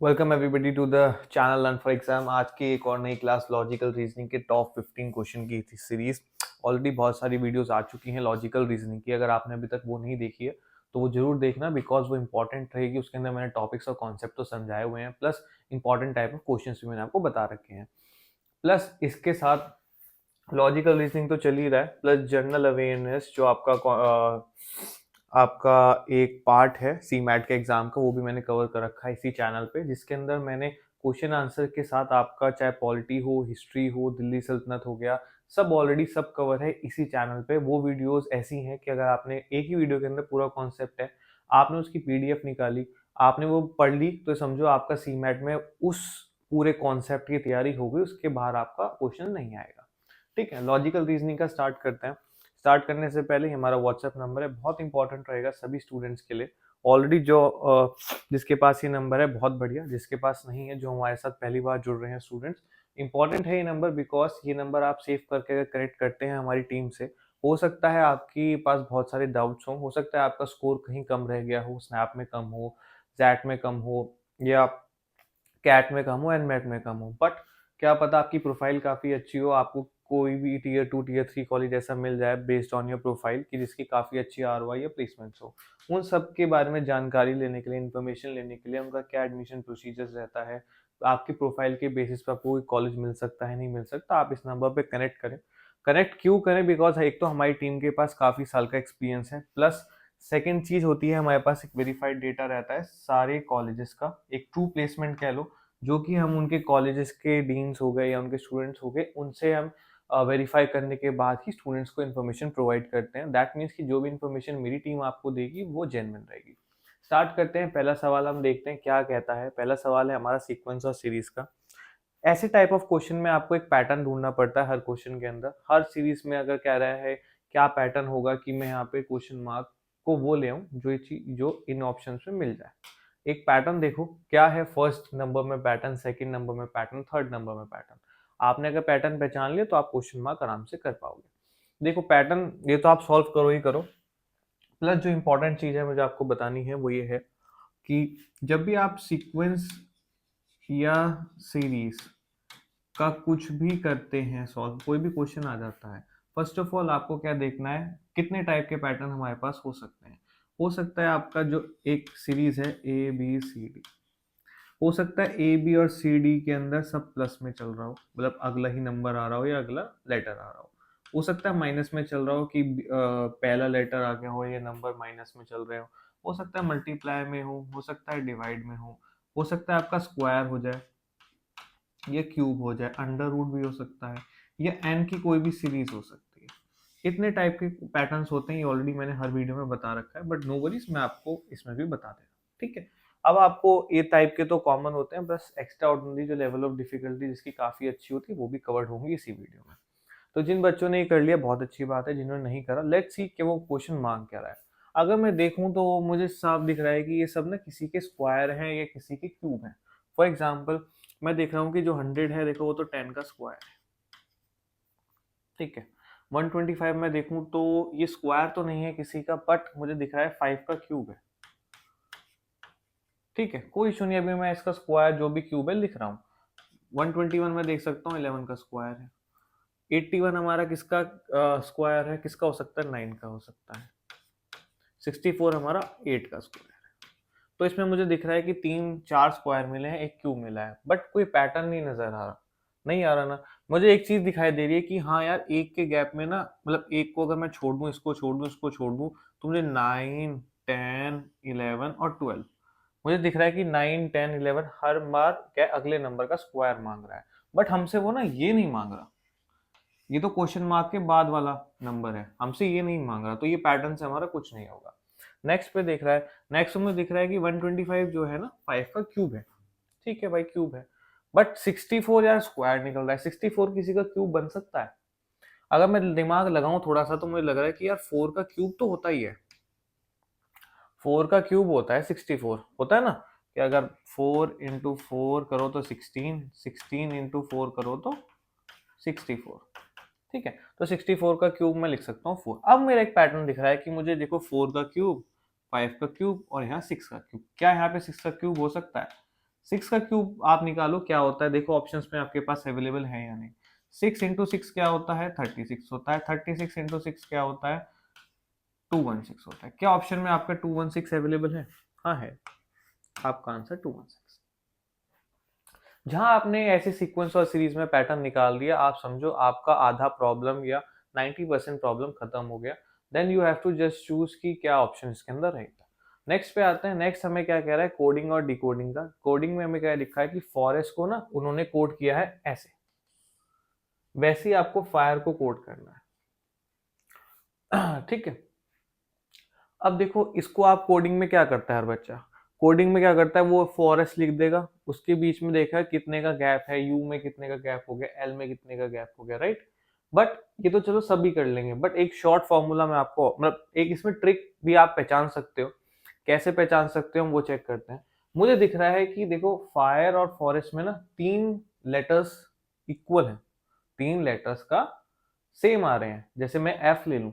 Welcome everybody to the channel learn for exam. आज की एक और नई क्लास लॉजिकल रीजनिंग के टॉप 15 क्वेश्चन की थी सीरीज। ऑलरेडी बहुत सारी वीडियोस आ चुकी हैं लॉजिकल रीजनिंग की। अगर आपने अभी तक वो नहीं देखी है तो वो जरूर देखना, बिकॉज वो इंपॉर्टेंट रहेगी। उसके अंदर मैंने टॉपिक्स और कॉन्सेप्ट तो समझाए हुए हैं, plus important type of question भी मैंने आपको बता रखे हैं। प्लस इसके साथ लॉजिकल रीजनिंग तो चल ही रहा है, प्लस जनरल अवेयरनेस जो आपका एक पार्ट है सी मैट के एग्जाम का, वो भी मैंने कवर कर रखा है इसी चैनल पे, जिसके अंदर मैंने क्वेश्चन आंसर के साथ आपका चाहे पॉलिटी हो, हिस्ट्री हो, दिल्ली सल्तनत हो गया, सब ऑलरेडी सब कवर है इसी चैनल पे। वो वीडियोस ऐसी हैं कि अगर आपने एक ही वीडियो के अंदर पूरा कॉन्सेप्ट है, आपने उसकी पीडीएफ निकाली, आपने वो पढ़ ली, तो समझो आपका सी मैट में उस पूरे कॉन्सेप्ट की तैयारी हो गई, उसके बाहर आपका क्वेश्चन नहीं आएगा। ठीक है, लॉजिकल रीजनिंग का स्टार्ट करते हैं। स्टार्ट करने से पहले हमारा व्हाट्सएप नंबर है, बहुत इंपॉर्टेंट रहेगा सभी स्टूडेंट्स के लिए। ऑलरेडी जो जिसके पास ये नंबर है बहुत बढ़िया, जिसके पास नहीं है, जो हमारे साथ पहली बार जुड़ रहे हैं स्टूडेंट्स, इंपॉर्टेंट है ये नंबर, बिकॉज ये नंबर आप सेव करके अगर कनेक्ट करते हैं हमारी टीम से, हो सकता है आपके पास बहुत सारे डाउट्स हो सकता है आपका स्कोर कहीं कम रह गया हो, स्नैप में कम हो, जैट में कम हो, या कैट में कम हो, एनमेट में कम हो, बट क्या पता आपकी प्रोफाइल काफ़ी अच्छी हो, आपको कोई भी टीयर 2 टीयर 3 कॉलेज ऐसा मिल जाए बेस्ड ऑन योर प्रोफाइल की जिसकी काफ़ी अच्छी आरओआई या प्लेसमेंट्स हो। उन सब के बारे में जानकारी लेने के लिए, इन्फॉर्मेशन लेने के लिए, उनका क्या एडमिशन प्रोसीजर्स रहता है, आपकी प्रोफाइल के बेसिस पर आपको कोई कॉलेज मिल सकता है नहीं मिल सकता, आप इस नंबर पर कनेक्ट करें। कनेक्ट क्यों करें? बिकॉज एक तो हमारी टीम के पास काफ़ी साल का एक्सपीरियंस है, प्लस सेकेंड चीज होती है हमारे पास एक वेरीफाइड डेटा रहता है सारे कॉलेजेस का, एक ट्रू प्लेसमेंट कह लो, जो कि हम उनके कॉलेजेस के डीन्स हो गए या उनके स्टूडेंट्स हो गए, उनसे हम वेरीफाई करने के बाद ही स्टूडेंट्स को इन्फॉर्मेशन प्रोवाइड करते हैं। दैट मीन्स कि जो भी इन्फॉर्मेशन मेरी टीम आपको देगी वो जेन्युइन रहेगी। स्टार्ट करते हैं। पहला सवाल हम देखते हैं क्या कहता है। पहला सवाल है हमारा सीक्वेंस और सीरीज का। ऐसे टाइप ऑफ क्वेश्चन में आपको एक पैटर्न ढूंढना पड़ता है हर क्वेश्चन के अंदर। हर सीरीज में अगर कह रहा है क्या पैटर्न होगा कि मैं यहाँ पे क्वेश्चन मार्क को वो ले आऊं जो ये चीज जो इन ऑप्शंस में मिल जाए। एक पैटर्न देखो क्या है, फर्स्ट नंबर में पैटर्न, सेकंड नंबर में पैटर्न, थर्ड नंबर में पैटर्न। आपने अगर पैटर्न पहचान लिया तो आप क्वेश्चन मार्क आराम से कर पाओगे। देखो पैटर्न ये तो आप सॉल्व करो ही करो, प्लस जो इंपॉर्टेंट चीज है मुझे आपको बतानी है वो ये है कि जब भी आप सीक्वेंस या सीरीज का कुछ भी करते हैं सॉल्व, कोई भी क्वेश्चन आ जाता है, फर्स्ट ऑफ ऑल आपको क्या देखना है, कितने टाइप के पैटर्न हमारे पास हो सकते हैं। हो सकता है आपका जो एक सीरीज है ए बी सी डी, हो सकता है ए बी और सी डी के अंदर सब प्लस में चल रहा हो, मतलब अगला ही नंबर आ रहा हो या अगला लेटर आ रहा हो सकता है माइनस में चल रहा हो कि पहला लेटर आ गया हो या नंबर माइनस में चल रहे हो सकता है मल्टीप्लाई में हो सकता है डिवाइड में हो सकता है आपका स्क्वायर हो जाए, ये क्यूब हो जाए, अंडर रूट भी हो सकता है, या एन की कोई भी सीरीज हो सकती है। इतने टाइप के पैटर्न्स होते हैं, ये ऑलरेडी मैंने हर वीडियो में बता रखा है, बट नो वरीज, मैं आपको इसमें भी बता दे रहा हूँ। ठीक है, अब आपको ये टाइप के तो कॉमन होते हैं, बस एक्स्ट्रा ऑर्डिनरी जो लेवल ऑफ डिफिकल्टी जिसकी काफी अच्छी होती है वो भी कवर्ड होंगी इसी वीडियो में। तो जिन बच्चों ने ये कर लिया बहुत अच्छी बात है, जिन्होंने नहीं करा लेट्स सी कि वो क्वेश्चन मांग क्या रहा है। अगर मैं देखूं तो मुझे साफ दिख रहा है कि ये सब ना किसी के स्क्वायर हैं या किसी के क्यूब हैं। फॉर एग्जाम्पल मैं देख रहा हूँ कि जो 100 है देखो वो तो 10 का स्क्वायर है। ठीक है, 125 में देखूं तो ये स्क्वायर तो नहीं है किसी का, बट मुझे दिख रहा है 5 का क्यूब है। ठीक है, कोई इशू नहीं, अभी मैं इसका स्क्वायर जो भी क्यूब है लिख रहा हूँ। 121 में देख सकता हूँ 11 का स्क्वायर है। 81 हमारा किसका स्क्वायर है, किसका हो सकता है, 9 का हो सकता है। 64 हमारा 8 का स्क्वायर है। तो इसमें मुझे दिख रहा है कि 3 4 स्क्वायर मिले हैं, एक क्यूब मिला है, बट कोई पैटर्न नहीं नजर आ रहा। नहीं आ रहा ना। मुझे एक चीज दिखाई दे रही है कि हाँ यार, एक के गैप में ना, मतलब एक को अगर मैं छोड़ दूं, इसको छोड़ दूं, इसको छोड़ दूं, तो मुझे 9 10 11 और 12 मुझे दिख रहा है कि 9 10 11 हर बार क्या अगले नंबर का स्क्वायर मांग रहा है, बट हमसे वो ना ये नहीं मांग रहा। ये तो क्वेश्चन मार्क के बाद वाला नंबर है, हमसे ये नहीं मांग रहा, तो ये पैटर्न से हमारा कुछ नहीं होगा। नेक्स्ट पे देख रहा है, नेक्स्ट में दिख रहा है कि 125 जो है ना 5 का क्यूब है। ठीक है भाई, क्यूब है, बट 64 यार स्क्वायर निकल रहा है। 64 किसी का क्यूब बन सकता है? अगर मैं दिमाग लगाऊं थोड़ा सा तो मुझे लग रहा है कि यार 4 का क्यूब तो होता ही है। 4 का क्यूब होता है 64, होता है ना, कि अगर 4 इंटू 4 करो तो 16, 16 इंटू 4 करो तो 64। ठीक है, तो 64 का क्यूब मैं लिख सकता हूँ 4। अब मेरा एक पैटर्न दिख रहा है कि मुझे देखो 4 का क्यूब, 5 का क्यूब और यहाँ 6 का क्यूब। क्या यहाँ पे 6 का क्यूब हो सकता है? 6 का क्यूब आप निकालो क्या होता है, देखो ऑप्शंस में आपके पास अवेलेबल है या नहीं। 6 इंटू 6 क्या होता है, 36 होता है। 36 इंटू 6 क्या होता है, 216 होता है। क्या ऑप्शन में आपका 216 अवेलेबल है? हाँ है, आपका आंसर 216। जहां आपने ऐसे सीक्वेंस और सीरीज में पैटर्न निकाल दिया, आप समझो आपका आधा प्रॉब्लम या 90% प्रॉब्लम खत्म हो गया। Then you have to just choose कि क्या ऑप्शन इसके अंदर रहेगा। नेक्स्ट पे आते हैं। नेक्स्ट हमें क्या कह रहा है, कोडिंग और डिकोडिंग का। कोडिंग में हमें क्या लिखा है कि फॉरेस्ट को ना उन्होंने कोड किया है ऐसे, वैसे ही आपको फायर को कोड करना है। ठीक है। अब देखो इसको आप कोडिंग में क्या करता है हर बच्चा, कोडिंग में क्या करता है, वो फॉरेस्ट लिख देगा, उसके बीच में देखा कितने का गैप है, यू में कितने का गैप हो गया, एल में कितने का गैप हो गया, राइट। बट ये तो चलो सभी कर लेंगे, बट एक शॉर्ट फॉर्मूला में आपको, मतलब एक इसमें ट्रिक भी आप पहचान सकते हो। कैसे पहचान सकते हो हम वो चेक करते हैं। मुझे दिख रहा है कि देखो फायर और फॉरेस्ट में ना 3 लेटर्स इक्वल है, 3 लेटर्स का सेम आ रहे हैं। जैसे मैं एफ ले लूं,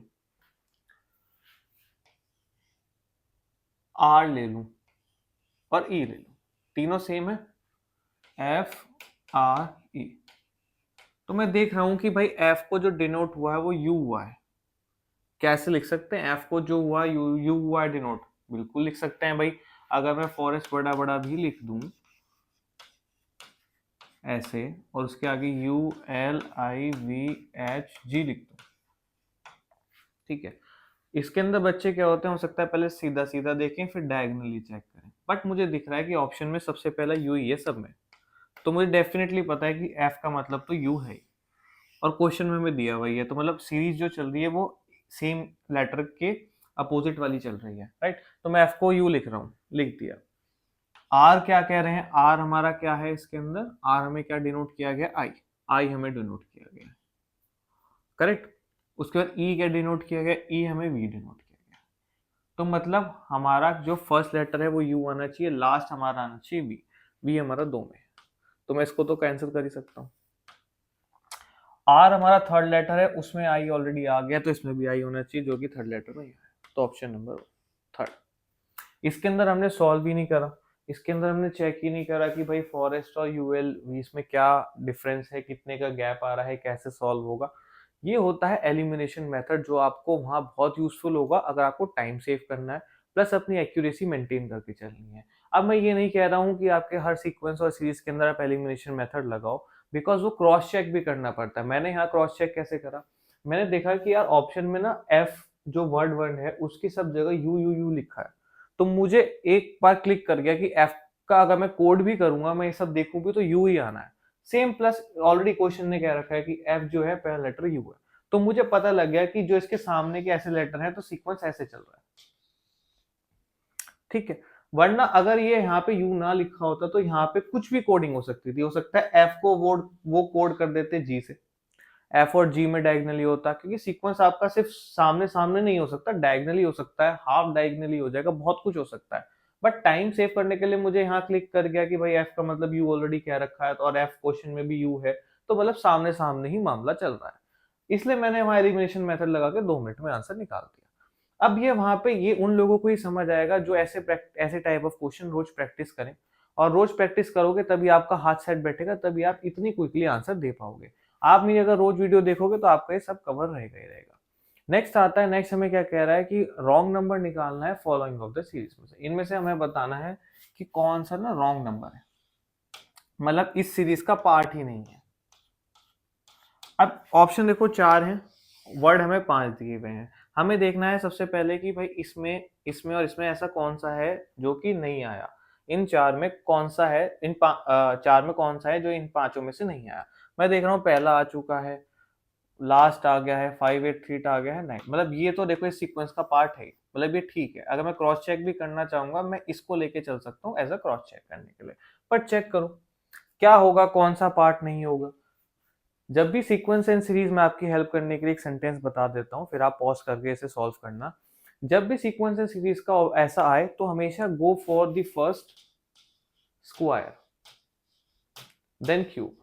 आर ले लूं और ई ले लूं, तीनों सेम है, एफ आर ई। तो मैं देख रहा हूं कि भाई एफ को जो डिनोट हुआ है वो यू हुआ है। कैसे लिख सकते हैं एफ को जो हुआ यू, यू हुआ है डिनोट, बिल्कुल लिख सकते हैं भाई। अगर मैं फॉरेस्ट बड़ा बड़ा भी लिख दूं ऐसे, और उसके आगे U L I V H G लिख दूं, ठीक है। इसके अंदर बच्चे क्या होते हैं, हो सकता है पहले सीधा सीधा देखें फिर डायगनली चेक करें, बट मुझे दिख रहा है कि ऑप्शन में सबसे पहला यू ही है सब में। तो मुझे डेफिनेटली पता है कि एफ का मतलब तो यू है, और क्वेश्चन में हमें दिया हुआ है, तो मतलब सीरीज जो चल रही है वो सेम लेटर के अपोजिट वाली चल रही है, राइट। तो मैं एफ को यू लिख रहा हूँ, लिख दिया। आर क्या कह रहे हैं, आर हमारा क्या है इसके अंदर, आर हमें क्या डिनोट किया गया, आई, आई हमें डिनोट किया गया, करेक्ट। उसके बाद ई क्या डिनोट किया गया, ई हमें वी डिनोट किया गया। तो मतलब हमारा जो फर्स्ट लेटर है वो यू आना चाहिए, लास्ट हमारा आना चाहिए वी, वी हमारा 2 में है, तो मैं इसको तो कैंसिल कर ही सकता हूँ। आर हमारा थर्ड लेटर है, उसमें आई ऑलरेडी आ गया, तो इसमें भी आई होना चाहिए जो कि थर्ड लेटर में है, तो ऑप्शन नंबर थर्ड। इसके अंदर हमने सॉल्व ही नहीं करा, इसके अंदर हमने चेक ही नहीं करा कि भाई फॉरेस्ट और यूएल इसमें क्या डिफरेंस है, कितने का गैप आ रहा है, कैसे सॉल्व होगा। ये होता है एलिमिनेशन मेथड, जो आपको वहां बहुत यूजफुल होगा अगर आपको टाइम सेव करना है, प्लस अपनी एक्यूरेसी मेंटेन करके चलनी है। अब मैं ये नहीं कह रहा हूँ कि आपके हर सीक्वेंस और सीरीज के अंदर आप एलिमिनेशन मेथड लगाओ, बिकॉज वो क्रॉस चेक भी करना पड़ता है। मैंने यहाँ क्रॉस चेक कैसे करा, मैंने देखा कि यार ऑप्शन में ना एफ जो वर्ड वन है उसकी सब जगह यू यू यू लिखा है, तो मुझे एक बार क्लिक कर गया कि एफ का अगर मैं कोड भी करूंगा, मैं ये सब देखूंगी तो यू ही आना है सेम, प्लस ऑलरेडी क्वेश्चन ने कह रखा है कि एफ जो है पहला लेटर यू है, तो मुझे पता लग गया कि जो इसके सामने के ऐसे लेटर हैं तो सीक्वेंस ऐसे चल रहा है, ठीक है। वरना अगर ये यहाँ पे यू ना लिखा होता तो यहाँ पे कुछ भी कोडिंग हो सकती थी, हो सकता है एफ को वो कोड कर देते जी से, एफ और जी में डायगनली होता, क्योंकि सीक्वेंस आपका सिर्फ सामने सामने नहीं हो सकता, डायगनली हो सकता है, हाफ डायगनली हो जाएगा, बहुत कुछ हो सकता है। बट टाइम सेव करने के लिए मुझे यहाँ क्लिक कर गया कि भाई एफ का मतलब यू ऑलरेडी कह रखा है, और एफ क्वेश्चन में भी यू है, तो मतलब सामने सामने ही मामला चल रहा है, इसलिए मैंने वहां एलिमिनेशन मेथड लगा के 2 मिनट में आंसर निकाल दिया। अब ये वहां पे ये उन लोगों को ही समझ आएगा जो ऐसे टाइप ऑफ क्वेश्चन रोज प्रैक्टिस करें, और रोज प्रैक्टिस करोगे तभी आपका हाथ सेट बैठेगा, तभी आप इतनी क्विकली आंसर दे पाओगे। आप मेरी अगर रोज वीडियो देखोगे तो आपका ये सब कवर रहेगा ही रहेगा। नेक्स्ट आता है, नेक्स्ट हमें क्या कह रहा है कि रॉन्ग नंबर निकालना है फॉलोइंग ऑफ द सीरीज में से, इनमें से हमें बताना है कि कौन सा ना रॉन्ग नंबर है, मतलब इस सीरीज का पार्ट ही नहीं है। अब ऑप्शन देखो 4 हैं, वर्ड हमें 5 दिए हुए हैं, हमें देखना है सबसे पहले कि भाई इसमें इसमें और इसमें ऐसा कौन सा है जो कि नहीं आया, इन 4 में कौन सा है, 4 में कौन सा है जो इन 5 में से नहीं आया। मैं देख रहा हूँ पहला आ चुका है, लास्ट आ गया है, 583 आ गया है, 9, मतलब ये तो देखो इस सीक्वेंस का पार्ट है, मतलब ये ठीक है। अगर मैं क्रॉस चेक भी करना चाहूंगा मैं इसको लेके चल सकता हूँ एज अ क्रॉस चेक करने के लिए, पर चेक करो क्या होगा, कौन सा पार्ट नहीं होगा। जब भी सीक्वेंस एंड सीरीज में आपकी हेल्प करने के लिए एक सेंटेंस बता देता हूँ, फिर आप पॉज करके इसे सॉल्व करना। जब भी सीक्वेंस एंड सीरीज का ऐसा आए तो हमेशा go for the first square then cube.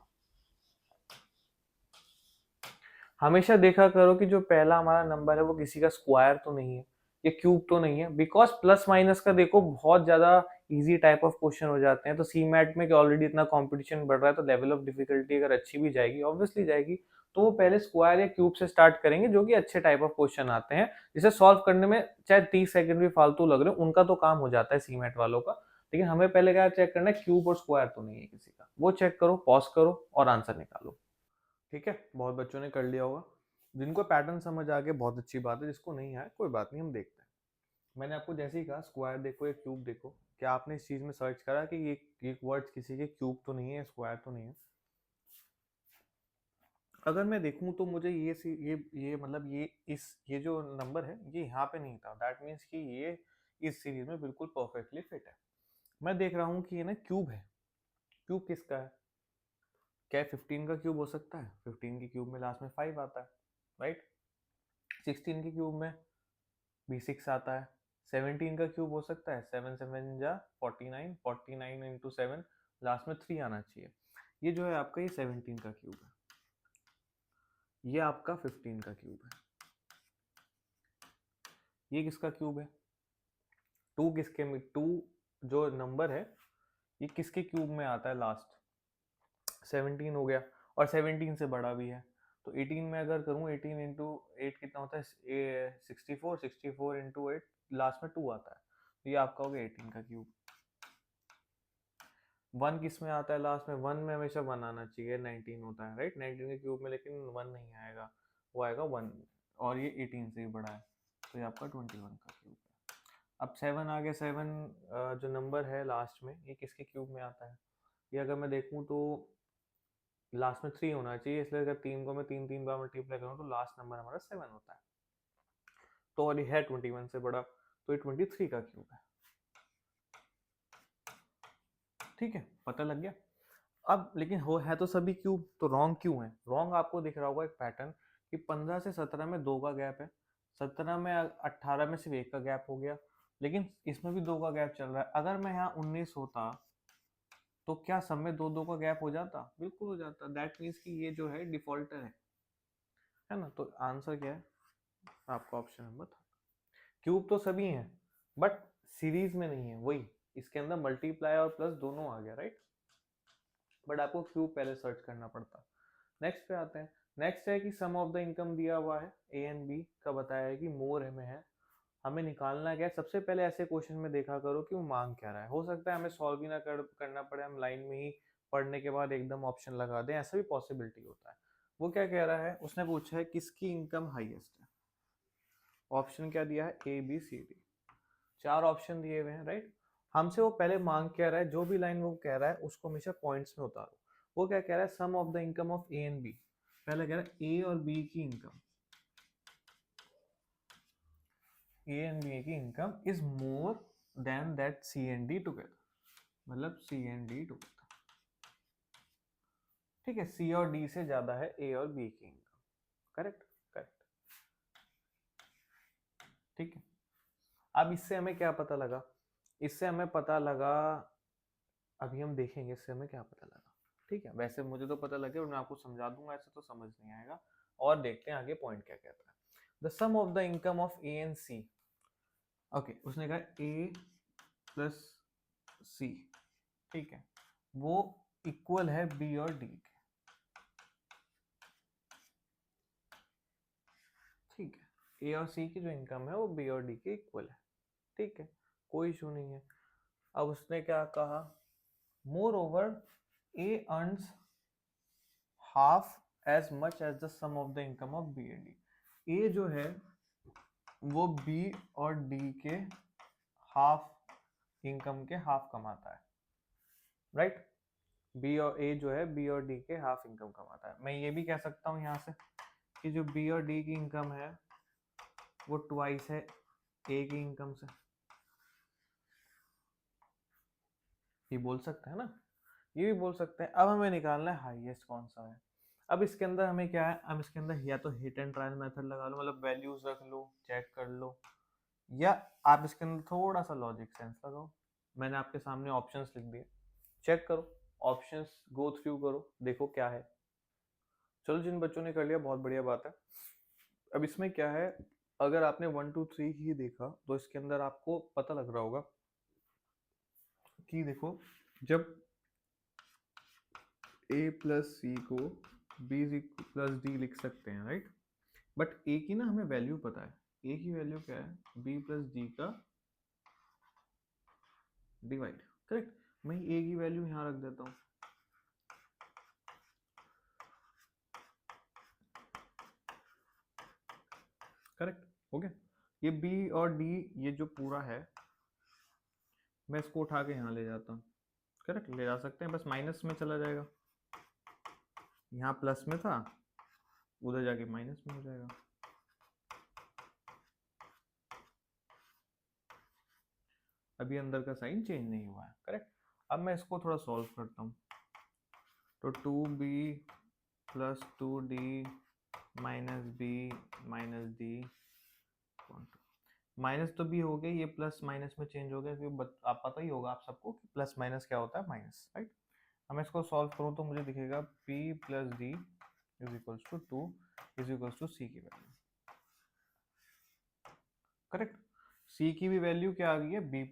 हमेशा देखा करो कि जो पहला हमारा नंबर है वो किसी का स्क्वायर तो नहीं है, ये क्यूब तो नहीं है, बिकॉज प्लस माइनस का देखो बहुत ज्यादा इजी टाइप ऑफ क्वेश्चन हो जाते हैं। तो सी मैट में ऑलरेडी इतना कंपटीशन बढ़ रहा है, तो लेवल ऑफ डिफिकल्टी अगर अच्छी भी जाएगी, ऑब्वियसली जाएगी, तो वो पहले स्क्वायर या क्यूब से स्टार्ट करेंगे, जो कि अच्छे टाइप ऑफ क्वेश्चन आते हैं, जिसे सॉल्व करने में चाहे 30 सेकंड भी फालतू लग रहे हो, उनका तो काम हो जाता है सी मैट वालों का। लेकिन हमें पहले क्या चेक करना है, क्यूब और स्क्वायर तो नहीं है किसी का, वो चेक करो, पॉज करो और आंसर निकालो। ठीक है, बहुत बच्चों ने कर लिया होगा। जिनको पैटर्न समझ आ गया बहुत अच्छी बात है, जिसको नहीं आया कोई बात नहीं, हम देखते हैं। मैंने आपको जैसे ही कहा स्क्वायर देखो या क्यूब देखो, क्या आपने इस चीज में सर्च करा कि ये वर्ड्स किसी के क्यूब तो नहीं है, स्क्वायर तो नहीं है? अगर मैं देखूं तो मुझे ये मतलब ये जो नंबर है ये यहाँ पे नहीं था, दैट मीन्स कि ये इस सीरीज में बिल्कुल परफेक्टली फिट है। मैं देख रहा हूँ कि ये ना क्यूब है। क्यूब किसका है? क्या 15 का क्यूब हो सकता है? 15 के क्यूब में लास्ट में 5 आता है, राइट? 16 के क्यूब में भी 6 आता है। 17 का क्यूब हो सकता है, 7 7 जा 49, 49 इंटू 7, लास्ट में 3 आना चाहिए। ये जो है आपका, ये 17 का क्यूब है, ये आपका 15 का क्यूब है। ये किसका क्यूब है? 2 किसके में, 2 जो नंबर है ये किसके क्यूब में आता है लास्ट? 17 हो गया, और 17 से बड़ा भी है। तो 18 में अगर करूँ, 18 इंटू 8 कितना होता है? 64, 64 इंटू 8, लास्ट में 2 आता है, तो ये आपका हो गया 18 का क्यूब। 1 किस में आता है लास्ट में? 1 में हमेशा 1 आना चाहिए, 19 होता है, राइट? 19 के क्यूब में लेकिन 1 नहीं आएगा, वो आएगा 1, और ये 18 से ही बड़ा है, तो ये आपका 21 का क्यूब है। अब 7 आ गया। 7 जो नंबर है लास्ट में, ये किसके क्यूब में आता है? ये अगर मैं देखूँ तो लास्ट में 3 होना चाहिए, इसलिए अगर 3 को मैं 3 बार मल्टीप्लाई करूँ तो लास्ट नंबर हमारा 7 होता है। तो और ये है 21 से बड़ा, तो ये 23 का क्यूब है। ठीक है, पता लग गया। अब लेकिन हो है तो सभी क्यूब, तो रॉन्ग क्यों है? रॉन्ग आपको दिख रहा होगा एक पैटर्न कि 15 से 17 में 2 का गैप है, 17 में 18 में सिर्फ 1 का गैप हो गया, लेकिन इसमें भी 2 का गैप चल रहा है। अगर मैं यहाँ 19 होता तो क्या सब में 2 का गैप हो जाता? बिल्कुल हो जाता। दैट मीन्स कि ये जो है डिफॉल्टर है ना? तो आंसर क्या है आपका? ऑप्शन नंबर था। क्यूब तो सभी हैं, बट सीरीज में नहीं है, वही इसके अंदर मल्टीप्लाई और प्लस दोनों आ गया, राइट? बट आपको क्यूब पहले सर्च करना पड़ता। नेक्स्ट पे आते हैं। नेक्स्ट है कि सम ऑफ द इनकम दिया हुआ है, ए एंड बी का बताया है कि मोर में है, हमें निकालना क्या है? सबसे पहले ऐसे क्वेश्चन में देखा करो कि वो मांग क्या रहा है। हो सकता है हमें सॉल्व ही ना करना पड़े, हम लाइन में ही पढ़ने के बाद एकदम ऑप्शन लगा दें, ऐसा भी पॉसिबिलिटी होता है। वो क्या कह रहा है? उसने पूछा है किसकी इनकम हाईएस्ट है। ऑप्शन क्या दिया है? A B C D, 4 option दिए हुए हैं, राइट? हमसे वो पहले मांग क्या रहा है? जो भी लाइन वो कह रहा है उसको हमेशा पॉइंट्स में उतारो। वो क्या कह रहा है? Sum of the income of A and B. पहले कह रहा है ए और बी की इनकम, ए एंड बी की income is more than that C and D together, मतलब सी एंड डी टुगेदर। ठीक है, सी और डी से ज्यादा है ए और बी की इनकम। Correct, correct. ठीक है, अब इससे हमें क्या पता लगा? इससे हमें पता लगा, अभी हम देखेंगे इससे हमें क्या पता लगा। ठीक है, वैसे मुझे तो पता लगे और मैं आपको समझा दूंगा, ऐसे तो समझ नहीं आएगा। और देखते हैं आगे पॉइंट क्या कहता है। The sum of the income of A and C. Okay, उसने कहा ए प्लस सी, ठीक है, वो इक्वल है बी और डी के। ठीक है, ए और सी की जो इनकम है वो बी और डी के इक्वल है। ठीक है, कोई इशू नहीं है। अब उसने क्या कहा? Moreover A earns half as much as the sum of the income of B and D. A जो है वो बी और डी के हाफ इनकम के हाफ कमाता है, राइट? बी और ए जो है बी और डी के हाफ इनकम कमाता है। मैं ये भी कह सकता हूँ यहाँ से कि जो बी और डी की इनकम है वो ट्वाइस है ए की इनकम से। ये बोल सकते हैं ना, ये भी बोल सकते हैं। अब हमें निकालना है हाईएस्ट कौन सा है। अब इसके अंदर हमें क्या है? अब इसके अंदर या तो हिट एंड ट्रायल मेथड लगा लो, मतलब वैल्यूज रख लो, चेक कर लो, या आप इसके अंदर थोड़ा सा लॉजिक सेंस लगाओ। मैंने आपके सामने ऑप्शंस लिख दिए, चेक करो, ऑप्शंस गो थ्रू करो, देखो क्या है। चलो, जिन बच्चों ने कर लिया बहुत बढ़िया बात है। अब इसमें क्या है, अगर आपने 1 2 3 ही देखा तो इसके अंदर आपको पता लग रहा होगा कि देखो जब a प्लस सी को b प्लस डी लिख सकते हैं, राइट, बट a की ना हमें वैल्यू पता है, a की वैल्यू क्या है, b प्लस डी का डिवाइड, करेक्ट। मैं a की वैल्यू यहाँ रख देता हूँ, करेक्ट हो गया। ये b और d ये जो पूरा है मैं इसको उठा के यहाँ ले जाता हूँ, करेक्ट, ले जा सकते हैं, बस माइनस में चला जाएगा, यहाँ प्लस में था उधर जाके माइनस में हो जाएगा। अभी अंदर का साइन चेंज नहीं हुआ है, करेक्ट। अब मैं इसको थोड़ा सॉल्व करता हूँ, तो 2b plus 2d minus b minus D, minus तो b हो गया, ये प्लस माइनस में चेंज हो गया, क्योंकि आप पता ही होगा आप सबको कि प्लस माइनस क्या होता है, माइनस, राइट। अब मैं इसको सॉल्व करूँ तो मुझे दिखेगा p plus D is equals to 2 is equals to c की वैल्यू, करेक्ट। c की भी वैल्यू क्या आ गई है, b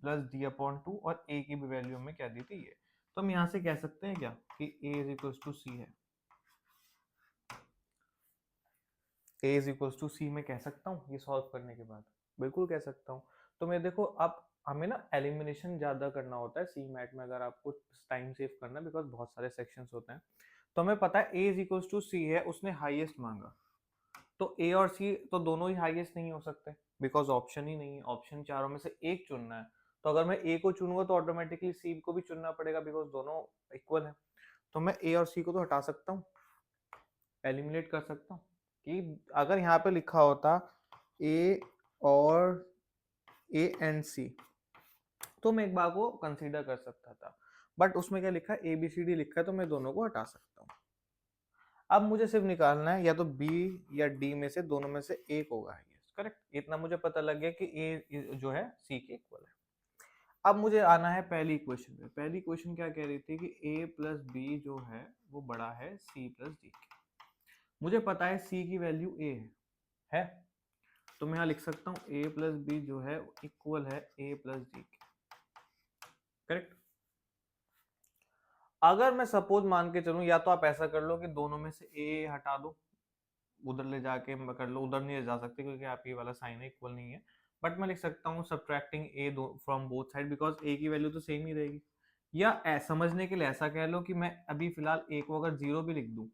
प्लस डी अपॉन 2, और a की भी वैल्यू हमें क्या दी थी, ये। तो हम यहाँ से कह सकते हैं क्या कि a is equals to c है, a is equals to c मैं कह सकता हूँ ये सॉल्व करने के बाद, बिल्कुल कह सकता हूँ। तो मैं देखो अब हमें ना एलिमिनेशन ज्यादा करना होता है सी मैट में, अगर आपको टाइम सेव करना है, बिकॉज बहुत सारे सेक्शंस होते हैं। तो हमें पता है a is equals to c है, उसने हाईएस्ट मांगा, तो ए और सी तो दोनों ही हाईएस्ट नहीं हो सकते, बिकॉज ऑप्शन ही नहीं है, ऑप्शन चारों में से एक चुनना है। तो अगर मैं ए को चुनूंगा तो ऑटोमेटिकली सी को भी चुनना पड़ेगा, बिकॉज दोनों इक्वल है। तो मैं ए और सी को तो हटा सकता हूँ, एलिमिनेट कर सकता हूँ, कि अगर यहाँ पे लिखा होता ए और ए एंड सी तो मैं एक बार को कंसीडर कर सकता था, बट उसमें क्या लिखा है, ए बी सी डी लिखा है, तो मैं दोनों को हटा सकता हूँ। अब मुझे सिर्फ निकालना है या तो बी या डी में से दोनों में से एक होगा, करेक्ट। इतना मुझे पता लग गया कि ए जो है सी के इक्वल है। अब मुझे आना है पहली इक्वेशन पे। पहली इक्वेशन क्या कह रही थी कि a प्लस बी जो है वो बड़ा है c प्लस डी के। मुझे पता है c की वैल्यू a है, तो मैं यहाँ लिख सकता हूँ a प्लस बी जो है इक्वल है a प्लस डी के, करेक्ट। अगर मैं सपोज मान के चलूं, या तो आप ऐसा कर लो कि दोनों में से a हटा दो, उधर ले जाके कर लो, उधर नहीं ले जा सकते क्योंकि आप ये वाला साइन है इक्वल नहीं है, बट मैं लिख सकता हूँ subtracting A from both side, because A की वैल्यू तो सेम ही रहेगी। या समझने के लिए ऐसा कह लो कि मैं अभी फिलहाल ए को अगर 0 भी लिख दूं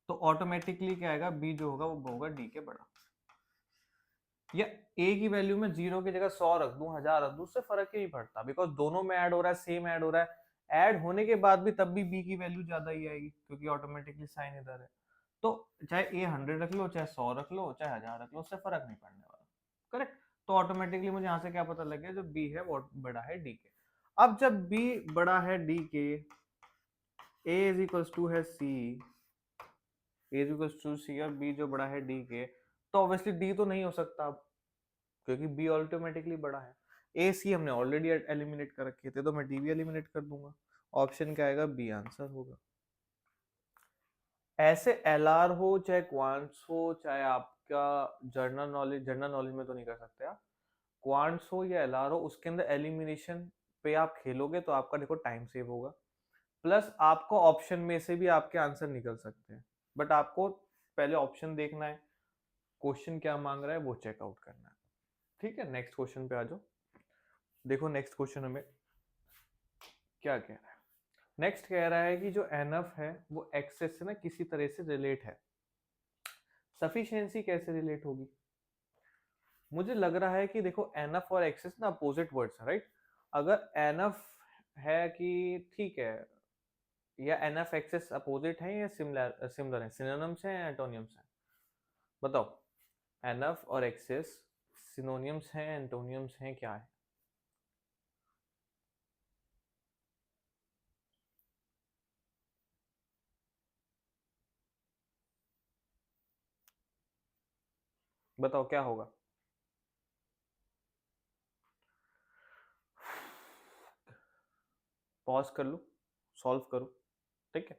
तो ऑटोमेटिकली क्या आएगा, बी जो होगा वो होगा डी के बड़ा। या ए की वैल्यू में 0 की जगह 100 रख दूं, 1000 रख दूं, उससे फर्क ही नहीं पड़ता, बिकॉज दोनों में ऐड हो रहा है, सेम ऐड हो रहा है। ऐड होने के बाद भी तब भी बी की वैल्यू ज्यादा ही आएगी, क्योंकि ऑटोमेटिकली साइन इधर है। तो चाहे ए 100 रख लो, चाहे 100 रख लो, चाहे 1000 रख लो, उससे फर्क नहीं पड़ने वाला, करेक्ट। तो ऑटोमेटिकली मुझे यहाँ से क्या पता लग गया, जो बी है वो बड़ा है डी के। अब जब बी बड़ा है डी के, ए इज इक्वल्स टू है सी, ए इज इक्वल्स टू सी, और बी जो बड़ा है डी के, तो ऑब्वियसली डी तो नहीं हो सकता अब, क्योंकि बी ऑटोमेटिकली बड़ा है। ए सी हमने ऑलरेडी एलिमिनेट कर रखे थे, तो मैं डी भी एलिमिनेट कर दूंगा। ऑप्शन क्या आएगा, बी आंसर होगा। ऐसे एलआर हो चाहे क्वांट्स हो, चाहे आपका जनरल नॉलेज में तो नहीं कर सकते आप, क्वांट्स हो या एलआर हो, उसके अंदर एलिमिनेशन पे आप खेलोगे तो आपका देखो टाइम सेव होगा, प्लस आपको ऑप्शन में से भी आपके आंसर निकल सकते हैं, बट आपको पहले ऑप्शन देखना है, क्वेश्चन क्या मांग रहा है वो चेकआउट करना है। ठीक है, नेक्स्ट क्वेश्चन पे आ जाओ। देखो नेक्स्ट क्वेश्चन हमें क्या कह रहा है। नेक्स्ट कह रहा है कि जो एनएफ है वो एक्सेस से ना किसी तरह से रिलेट है। सफिशिएंसी कैसे रिलेट होगी, मुझे लग रहा है कि देखो एनएफ और एक्सेस ना अपोजिट वर्ड्स है, राइट। अगर एनएफ है कि ठीक है, या एनएफ एक्सेस अपोजिट है या सिमिलर है, सिनोनिम्स हैं या एंटोनियम्स हैं, बताओ। एनएफ और एक्सेस सिनोनिम्स हैं, एंटोनियम्स हैं, क्या है? बताओ क्या होगा। पॉज कर लो, सॉल्व करो, ठीक है।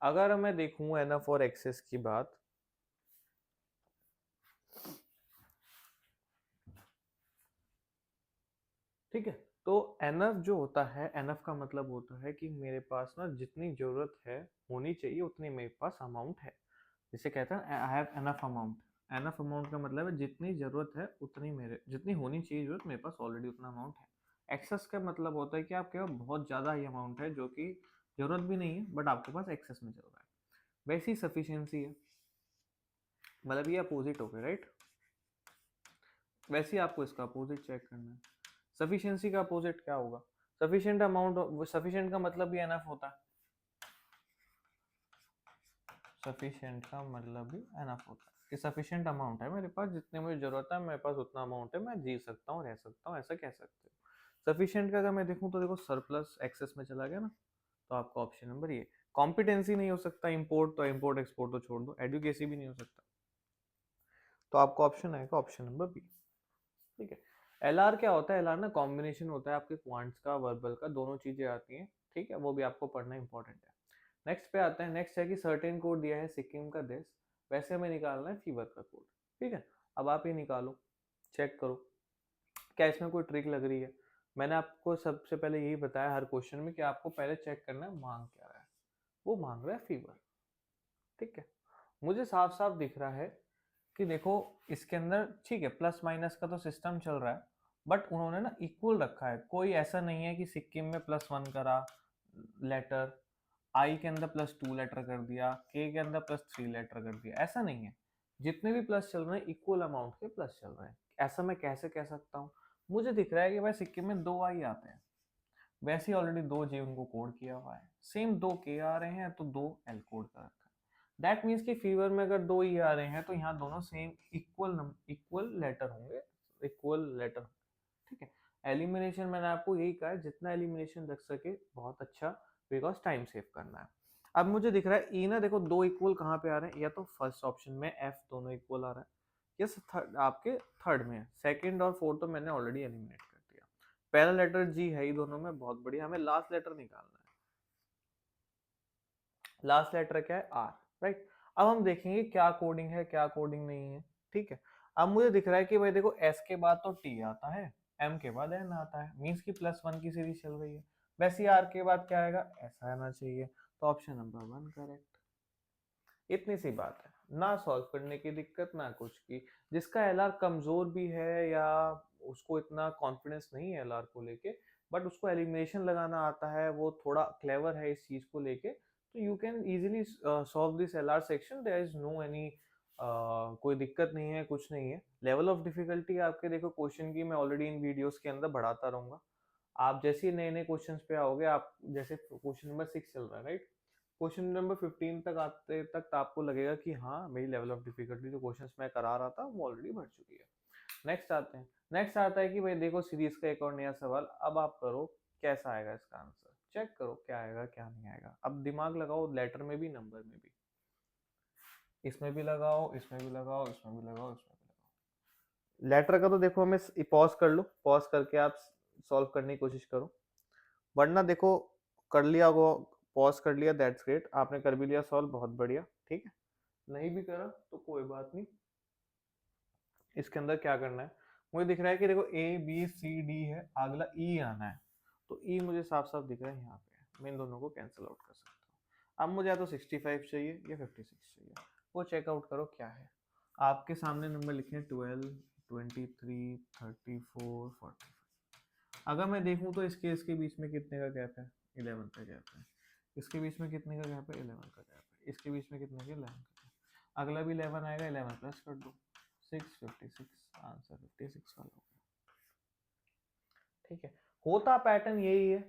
अगर मैं देखूं एनएफ और एक्सेस की बात, ठीक है। तो एनफ जो होता है, एनफ का मतलब होता है कि मेरे पास ना जितनी जरूरत है होनी चाहिए उतनी मेरे पास अमाउंट है। जिसे कहते हैं I have enough amount. Enough amount का मतलब है जितनी जरूरत है उतनी मेरे, जितनी होनी चाहिए जरूरत, मेरे पास ऑलरेडी उतना अमाउंट है। एक्सेस का मतलब होता है कि आपके पास बहुत ज्यादा ही अमाउंट है जो कि जरूरत भी नहीं है बट आपके पास एक्सेस में चल रहा है। वैसी सफिशियंसी है, मतलब ये अपोजिट हो गया, राइट। वैसे ही आपको इसका अपोजिट चेक करना है। सफिशिएंसी का अपोजिट क्या होगा? सफिशिएंट अमाउंट, सफिशिएंट का मतलब भी एनफ होता है। सफिशिएंट का मतलब भी एनफ होता है कि सफिशिएंट अमाउंट है मेरे पास, जितने मुझे जरूरत है मेरे पास उतना अमाउंट है, मैं जी सकता हूँ, रह सकता हूँ, ऐसा कह सकते हो। सफिशिएंट का अगर मैं देखूँ तो देखो सरप्लस एक्सेस में चला गया ना, तो आपका ऑप्शन नंबर ये। कॉम्पिटेंसी नहीं हो सकता, इंपोर्ट तो इंपोर्ट एक्सपोर्ट तो छोड़ दो, एडुकेसी भी नहीं हो सकता, तो आपका ऑप्शन आएगा ऑप्शन नंबर बी। ठीक है। एलआर क्या होता है? एलआर ना कॉम्बिनेशन होता है आपके क्वांट्स का, वर्बल का, दोनों चीजें आती हैं। ठीक है, वो भी आपको पढ़ना इंपॉर्टेंट है। नेक्स्ट पे आते हैं। नेक्स्ट है कि सर्टेन कोड दिया है सिक्किम का देश, वैसे हमें निकालना है फीवर का कोड। ठीक है, अब आप ये निकालो, चेक करो क्या इसमें कोई ट्रिक लग रही है। मैंने आपको सबसे पहले यही बताया हर क्वेश्चन में कि आपको पहले चेक करना है मांग क्या रहा है। वो मांग रहा है फीवर। ठीक है, मुझे साफ साफ दिख रहा है कि देखो इसके अंदर, ठीक है, प्लस माइनस का तो सिस्टम चल रहा है बट उन्होंने ना इक्वल रखा है। कोई ऐसा नहीं है कि सिक्किम में +1 करा लेटर, आई के अंदर +2 लेटर कर दिया, के अंदर +3 लेटर कर दिया, ऐसा नहीं है। जितने भी प्लस चल रहे हैं इक्वल अमाउंट के प्लस चल रहे हैं। ऐसा मैं कैसे कह सकता हूँ? मुझे दिख रहा है कि भाई सिक्किम में 2 आई आते हैं, वैसे ही ऑलरेडी 2 जे उनको कोड किया हुआ है, सेम 2 के आ रहे हैं तो 2 एल कोड कर रखा है। दैट मीन्स कि फीवर में अगर 2 ई आ रहे हैं तो यहाँ दोनों सेम इक्वल लेटर होंगे, इक्वल लेटर। ठीक है। एलिमिनेशन मैंने आपको यही कहा है, जितना एलिमिनेशन रख सके बहुत अच्छा, बिकॉज टाइम सेव करना है। अब मुझे दिख रहा है ई ना, देखो 2 इक्वल कहाँ पे आ रहे हैं, या तो फर्स्ट ऑप्शन में एफ दोनों इक्वल आ रहा है, या आपके थर्ड में। सेकंड और फोर्थ तो मैंने ऑलरेडी एलिमिनेट कर दिया। पहला लेटर जी है ही दोनों में, बहुत बढ़िया। हमें लास्ट लेटर निकालना है। लास्ट लेटर क्या है? R, right. अब हम देखेंगे क्या कोडिंग है क्या कोडिंग नहीं है। ठीक है, अब मुझे दिख रहा है कि भाई देखो एस के बाद तो टी आता है, एम के बाद एन आता है, मीन्स की +1 की सीरीज चल रही है। वैसे आर के बाद क्या आएगा? ऐसा आना चाहिए, तो ऑप्शन नंबर 1 करेक्ट। इतनी सी बात है, ना सॉल्व करने की दिक्कत ना कुछ की। जिसका एलआर कमजोर भी है या उसको इतना कॉन्फिडेंस नहीं है एलआर को लेके, बट उसको एलिमिनेशन लगाना आता है, वो थोड़ा क्लेवर है इस चीज को लेके, तो you can easily solve this LR section. There is no any, कोई दिक्कत नहीं है, कुछ नहीं है। लेवल ऑफ डिफिकल्टी आपके देखो क्वेश्चन की मैं ऑलरेडी इन वीडियोस के अंदर बढ़ाता रहूंगा। आप जैसे ही नए नए क्वेश्चंस पे आओगे, आप जैसे क्वेश्चन नंबर 6 चल रहा है, राइट, क्वेश्चन नंबर 15 तक आते तक तो आपको लगेगा कि हाँ मेरी लेवल ऑफ डिफिकल्टी जो क्वेश्चंस मैं करा रहा था वो ऑलरेडी बढ़ चुकी है। नेक्स्ट आते हैं। नेक्स्ट आता है कि भाई देखो सीरीज का एक और नया सवाल, अब आप करो कैसा आएगा इसका आंसर, चेक करो क्या आएगा क्या नहीं आएगा। अब दिमाग लगाओ, लेटर में भी नंबर में भी, इसमें भी लगाओ, इसमें भी लगाओ, इसमें भी लगाओ, इसमें भी लगाओ। लेटर का तो देखो हमें पॉज कर लो, पॉज करके आप सॉल्व करने की कोशिश करो, वरना देखो कर लिया वो, पॉज कर लिया, दैट्स ग्रेट, आपने कर भी लिया सॉल्व, बहुत बढ़िया। ठीक है, नहीं भी करा तो कोई बात नहीं। इसके अंदर क्या करना है? मुझे दिख रहा है कि देखो ए बी सी डी है, अगला ई आना है, तो ई मुझे साफ साफ दिख रहा है यहाँ पे, मैं इन दोनों को कैंसिल आउट कर सकता हूँ। अब मुझे या तो 65 चाहिए या 56 चाहिए, वो चेकआउट करो क्या है। आपके सामने नंबर लिखे हैं 12, 23, 34, 45। अगर मैं देखूं तो इसके बीच में कितने का गैप है? 11 का गैप है। इसके बीच में कितने का गैप है? 11 का गैप है। इसके बीच में कितने का? 11 का गैप। अगला भी 11 आएगा, 11 प्लस कर दो, 656, आंसर 56 वाला हो गया। ठीक है, होता पैटर्न यही है।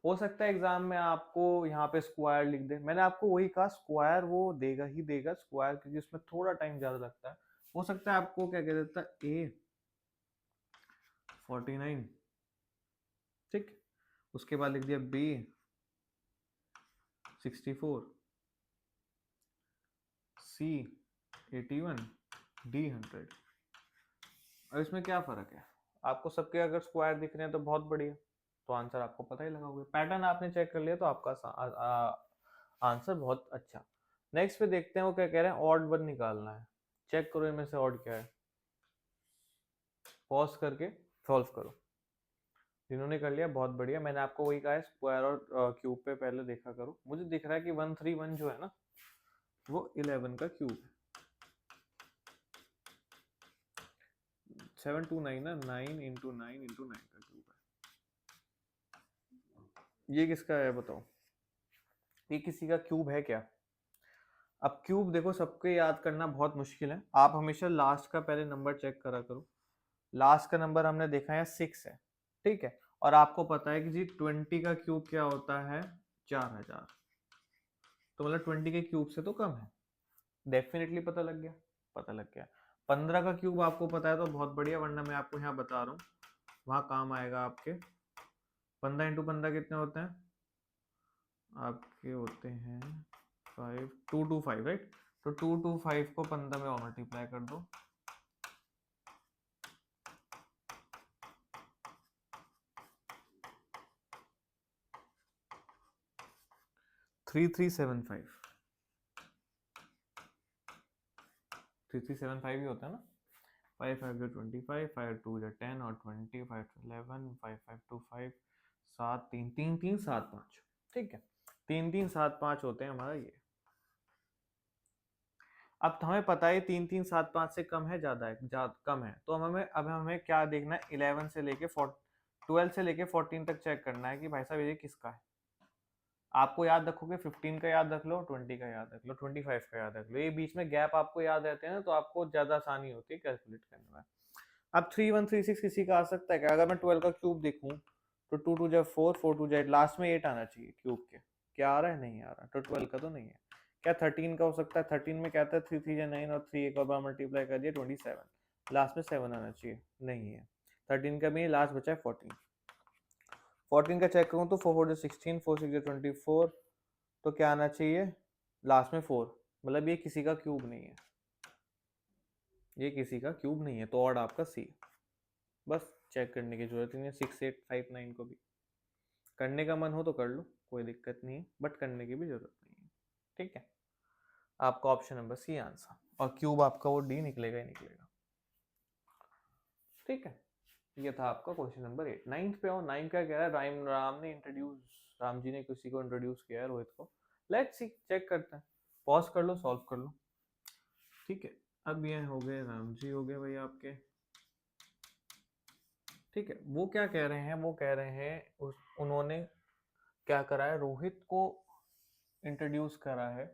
हो सकता है एग्जाम में आपको यहाँ पे स्क्वायर लिख दे, मैंने आपको वही कहा स्क्वायर वो देगा ही देगा स्क्वायर, क्योंकि उसमें थोड़ा टाइम ज्यादा लगता है। हो सकता है आपको क्या कह देता है ए 49, ठीक, उसके बाद लिख दिया बी 64, सी 81, डी 100। अब इसमें क्या फर्क है? आपको सबके अगर स्क्वायर दिख रहे हैं तो बहुत बढ़िया, तो आंसर आपको पता ही लगाओगे। पैटर्न आपने चेक कर लिया तो आपका आंसर बहुत अच्छा। नेक्स्ट पे देखते हैं वो क्या कह रहे हैं, ऑड वन निकालना है। चेक करो इनमें से ऑड क्या है, पॉज करके सॉल्व करो। जिन्होंने कर लिया बहुत बढ़िया। मैंने आपको वही कहा है, स्क्वायर और क्यूब पे पहले देखा करो। मुझे दिख रहा है कि 131 जो है ना वो 11 का क्यूब है। 729 ना, 9 इंटू 9 इंटू 9 का क्यूब है। ये किसका है बताओ? ये किसी का क्यूब है क्या? अब क्यूब देखो सबके याद करना बहुत मुश्किल है। आप हमेशा लास्ट का पहले नंबर चेक करा करो। लास्ट का नंबर हमने देखा है 6 है, ठीक है। और आपको पता है कि जी 20 का क्यूब क्या होता है? 4000। तो मतलब 20 के क्यूब से तो कम है। डेफिनेटली पता लग गया, पता लग गया। 15 का क्यूब आपको पता है तो बहुत बढ़िया, वरना मैं आपको यहाँ बता रहा हूँ, वहां काम आएगा आपके। 15 इंटू 15 कितने होते हैं आपके? होते हैं 5, 225, राइट। तो 225 को 15 में और मल्टीप्लाई कर दो। 3375, 3375 ही होता है ना। 5 5 जो 25, 5 2 जो 10 और 20, 5 2 11, 5 5 2 5, 7 3 3 3 7 5, ठीक है। 3 3 7 5 होते हैं हमारा ये। अब हमें पता है 3 3 7 5 से कम है, ज्यादा है, ज्यादा कम है। तो हमें क्या देखना है? 11 से लेके 12 से लेके 14 तक चेक करना है कि भाई साहब ये किसका है। आपको याद रखोगे 15 का याद रख लो, 20 का याद रख लो, 25 का याद रख लो। ये बीच में गैप आपको याद रहते हैं ना, तो आपको ज्यादा आसानी होती है कैलकुलेट करने में। अब 3136 किसी का आ सकता है क्या? अगर मैं 12 का क्यूब देखूं तो 2 2 जा 4, 4 2 जा 8, लास्ट में 8 आना चाहिए क्यूब के। क्या आ रहा है? नहीं आ रहा। तो 12 का तो नहीं है। क्या 13 का हो सकता है? 13 में क्या था? 3 3 जा 9 और 3 एक और बार मल्टीप्लाई कर दिया 27, लास्ट में 7 आना चाहिए, नहीं है। 13 का भी लास्ट बचा है 14। 14 का चेक करूं तो 4 4 16, 4 6 24, तो क्या आना चाहिए? लास्ट में 4। मतलब ये किसी का क्यूब नहीं है, ये किसी का क्यूब नहीं है। तो ऑड आपका सी। बस चेक करने की जरूरत ही नहीं है। 6 8 5 9 को भी करने का मन हो तो कर लो, कोई दिक्कत नहीं है, बट करने की भी जरूरत नहीं है, ठीक है। आपका ऑप्शन नंबर सी आंसर, और क्यूब आपका वो डी निकलेगा ही निकलेगा, ठीक है। ये था आपका क्वेश्चन नंबर 8। 9th पे और 9 का कह रहा है राम जी ने किसी को इंट्रोड्यूस किया है रोहित को। लेट्स सी, चेक करते हैं। पॉज कर लो, सॉल्व कर लो, ठीक है। अब ये हो गए राम जी, हो गए भाई आपके, ठीक है। वो क्या कह रहे हैं? वो कह रहे हैं उन्होंने क्या करा है? रोहित को इंट्रोड्यूस करा है।